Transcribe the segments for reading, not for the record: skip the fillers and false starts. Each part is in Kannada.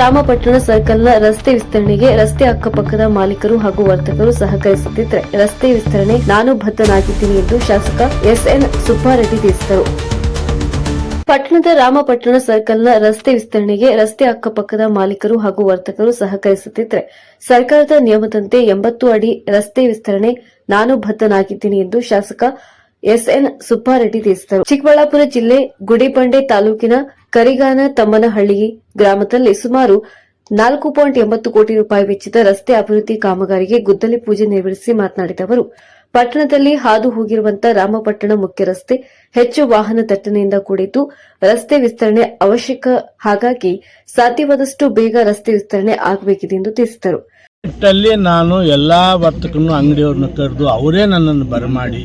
ರಾಮಪಟ್ಟಣ ಸರ್ಕಲ್ನ ರಸ್ತೆ ವಿಸ್ತರಣೆಗೆ ರಸ್ತೆ ಅಕ್ಕಪಕ್ಕದ ಮಾಲೀಕರು ಹಾಗೂ ವರ್ತಕರು ಸಹಕರಿಸುತ್ತಿದ್ದರೆ ರಸ್ತೆ ವಿಸ್ತರಣೆ ನಾನು ಬದ್ಧನಾಗಿದ್ದೀನಿ ಎಂದು ಶಾಸಕ ಎಸ್ಎನ್ ಸುಬ್ಬಾರೆಡ್ಡಿ ತಿಳಿಸಿದರು. ಪಟ್ಟಣದ ರಾಮಪಟ್ಟಣ ಸರ್ಕಲ್ನ ರಸ್ತೆ ವಿಸ್ತರಣೆಗೆ ರಸ್ತೆ ಅಕ್ಕಪಕ್ಕದ ಮಾಲೀಕರು ಹಾಗೂ ವರ್ತಕರು ಸಹಕರಿಸುತ್ತಿದ್ದರೆ ಸರ್ಕಾರದ ನಿಯಮದಂತೆ 80 ಅಡಿ ರಸ್ತೆ ವಿಸ್ತರಣೆ ನಾನು ಬದ್ಧನಾಗಿದ್ದೀನಿ ಎಂದು ಶಾಸಕ ಎಸ್ಎನ್ ಸುಬ್ಬಾರೆಡ್ಡಿ ತಿಳಿಸಿದರು. ಚಿಕ್ಕಬಳ್ಳಾಪುರ ಜಿಲ್ಲೆ ಗುಡಿಬಂಡೆ ತಾಲೂಕಿನ ಕರಿಗಾನ ತಮ್ಮನಹಳ್ಳಿ ಗ್ರಾಮದಲ್ಲಿ ಸುಮಾರು 4.80 ಕೋಟಿ ರೂಪಾಯಿ ವೆಚ್ಚದ ರಸ್ತೆ ಅಭಿವೃದ್ಧಿ ಕಾಮಗಾರಿಗೆ ಗುದ್ದಲಿ ಪೂಜೆ ನೆರವೇರಿಸಿ ಮಾತನಾಡಿದ ಅವರು, ಪಟ್ಟಣದಲ್ಲಿ ಹಾದು ಹೋಗಿರುವಂತಹ ರಾಮಪಟ್ಟಣ ಮುಖ್ಯ ರಸ್ತೆ ಹೆಚ್ಚು ವಾಹನ ದಟ್ಟಣೆಯಿಂದ ಕೂಡಿದ್ದು ರಸ್ತೆ ವಿಸ್ತರಣೆ ಅವಶ್ಯಕ. ಹಾಗಾಗಿ ಸಾಧ್ಯವಾದಷ್ಟು ಬೇಗ ರಸ್ತೆ ವಿಸ್ತರಣೆ ಆಗಬೇಕಿದೆ ಎಂದು ತಿಳಿಸಿದರು. ನಾನು ಎಲ್ಲಾ ವರ್ತಕರನ್ನು ಅಂಗಡಿಯವ್ರನ್ನ ಕರೆದು ಅವರೇ ನನ್ನನ್ನು ಬರಮಾಡಿ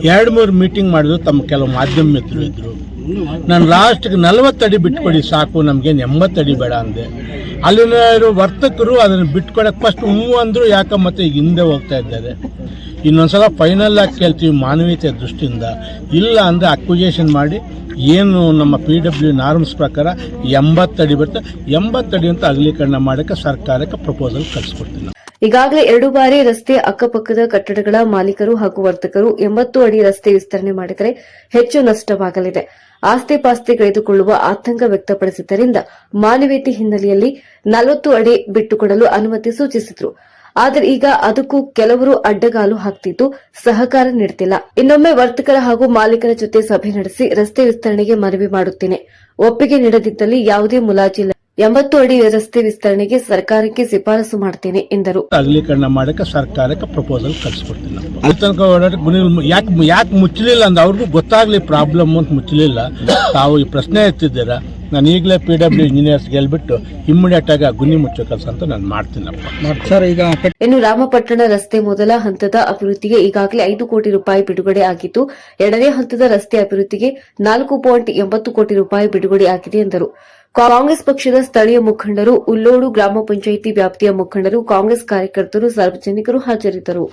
2-3 ಮೀಟಿಂಗ್ ಮಾಡಿದ್ರು. ತಮ್ಮ ಕೆಲವು ಮಾಧ್ಯಮ ಮಿತ್ರರು ಇದ್ರು. ನಾನು ಲಾಸ್ಟ್ಗೆ 40 ಅಡಿ ಬಿಟ್ಕೊಡಿ ಸಾಕು, ನಮಗೆ 80 ಅಡಿ ಬೇಡ ಅಂದೆ. ಅಲ್ಲಿನ ವರ್ತಕರು ಅದನ್ನು ಬಿಟ್ಕೊಡಕ್ಕೆ ಫಸ್ಟ್ ಹೂ ಅಂದ್ರು. ಯಾಕೆ ಮತ್ತೆ ಈಗ ಹಿಂದೆ ಹೋಗ್ತಾ ಇದ್ದಾರೆ. ಇನ್ನೊಂದ್ಸಲ ಫೈನಲ್ ಆಗಿ ಕೇಳ್ತೀವಿ ಮಾನವೀಯತೆ ದೃಷ್ಟಿಯಿಂದ. ಇಲ್ಲ ಅಂದರೆ ಅಕ್ವಿಜೇಷನ್ ಮಾಡಿ ಏನು ನಮ್ಮ PW ನಾರ್ಮ್ಸ್ ಪ್ರಕಾರ 80 ಅಡಿ ಬರುತ್ತೆ, 80 ಅಡಿ ಅಂತ ಅಗಲೀಕರಣ ಮಾಡೋಕ್ಕೆ ಸರ್ಕಾರಕ್ಕೆ ಪ್ರಪೋಸಲ್ ಕಳಿಸ್ಕೊಡ್ತೀನಿ. ಈಗಾಗಲೇ 2 ಬಾರಿ ರಸ್ತೆ ಅಕ್ಕಪಕ್ಕದ ಕಟ್ಟಡಗಳ ಮಾಲೀಕರು ಹಾಗೂ ವರ್ತಕರು 80 ಅಡಿ ರಸ್ತೆ ವಿಸ್ತರಣೆ ಮಾಡಿದರೆ ಹೆಚ್ಚು ನಷ್ಟವಾಗಲಿದೆ, ಆಸ್ತಿ ಪಾಸ್ತಿ ಕಳೆದುಕೊಳ್ಳುವ ಆತಂಕ ವ್ಯಕ್ತಪಡಿಸಿದ್ದರಿಂದ ಮಾನವೀಯತೆ ಹಿನ್ನೆಲೆಯಲ್ಲಿ 40 ಅಡಿ ಬಿಟ್ಟುಕೊಡಲು ಅನುಮತಿ ಸೂಚಿಸಿದರು. ಆದರೆ ಈಗ ಅದಕ್ಕೂ ಕೆಲವರು ಅಡ್ಡಗಾಲು ಹಾಕ್ತಿದ್ದು ಸಹಕಾರ ನೀಡುತ್ತಿಲ್ಲ. ಇನ್ನೊಮ್ಮೆ ವರ್ತಕರ ಹಾಗೂ ಮಾಲೀಕರ ಜೊತೆ ಸಭೆ ನಡೆಸಿ ರಸ್ತೆ ವಿಸ್ತರಣೆಗೆ ಮನವಿ ಮಾಡುತ್ತೇನೆ. ಒಪ್ಪಿಗೆ ನೀಡದಿದ್ದಲ್ಲಿ ಯಾವುದೇ ಮುಲಾಜಿಲ್ಲ. 80 ಅಡಿ ರಸ್ತೆ ವಿಸ್ತರಣೆಗೆ ಸರ್ಕಾರಕ್ಕೆ ಶಿಫಾರಸು ಮಾಡುತ್ತೇನೆ ಎಂದರು. ಅಗಲೀಕರಣ ಮಾಡಕ್ಕೆ ಸರ್ಕಾರಕ್ಕೆ ಪ್ರಪೋಸಲ್ ಕಳಿಸ್ಕೊಡ್ತೀನಿ. ಅಲ್ಲಿ ತನಕ ಯಾಕೆ ಮುಚ್ಚಲಿಲ್ಲ ಅಂದ್ರೆ ಅವ್ರಿಗೂ ಗೊತ್ತಾಗ್ಲಿ ಪ್ರಾಬ್ಲಮ್ ಅಂತ ಮುಚ್ಚಲಿಲ್ಲ. ತಾವು ಈ ಪ್ರಶ್ನೆ ಎತ್ತಿದ್ದೀರಾ, ನಾನು ಈಗಲೇ PW ಇಂಜಿನಿಯರ್ಸ್ ಹೇಳ್ಬಿಟ್ಟು ಇಮ್ಮಿಡಿಯೇಟ್ ಆಗಿ ಗುಣಿ ಮುಚ್ಚೋ ಕೆಲಸ ಅಂತ ನಾನು ಮಾಡ್ತೀನಪ್ಪ. ಇನ್ನು ರಾಮಪಟ್ಟಣ ರಸ್ತೆ ಮೊದಲ ಹಂತದ ಅಭಿವೃದ್ಧಿಗೆ ಈಗಾಗಲೇ 5 ಕೋಟಿ ರೂಪಾಯಿ ಬಿಡುಗಡೆ ಆಗಿದ್ದು, ಎರಡನೇ ಹಂತದ ರಸ್ತೆ ಅಭಿವೃದ್ಧಿಗೆ 4.80 ಕೋಟಿ ರೂಪಾಯಿ ಬಿಡುಗಡೆ ಆಗಿದೆ ಎಂದರು. ಕಾಂಗ್ರೆಸ್ ಪಕ್ಷದ ಸ್ಥಳೀಯ ಮುಖಂಡರು, ಉಲ್ಲೋಡು ಗ್ರಾಮ ಪಂಚಾಯಿತಿ ವ್ಯಾಪ್ತಿಯ ಮುಖಂಡರು, ಕಾಂಗ್ರೆಸ್ ಕಾರ್ಯಕರ್ತರು, ಸಾರ್ವಜನಿಕರು ಹಾಜರಿದ್ದರು.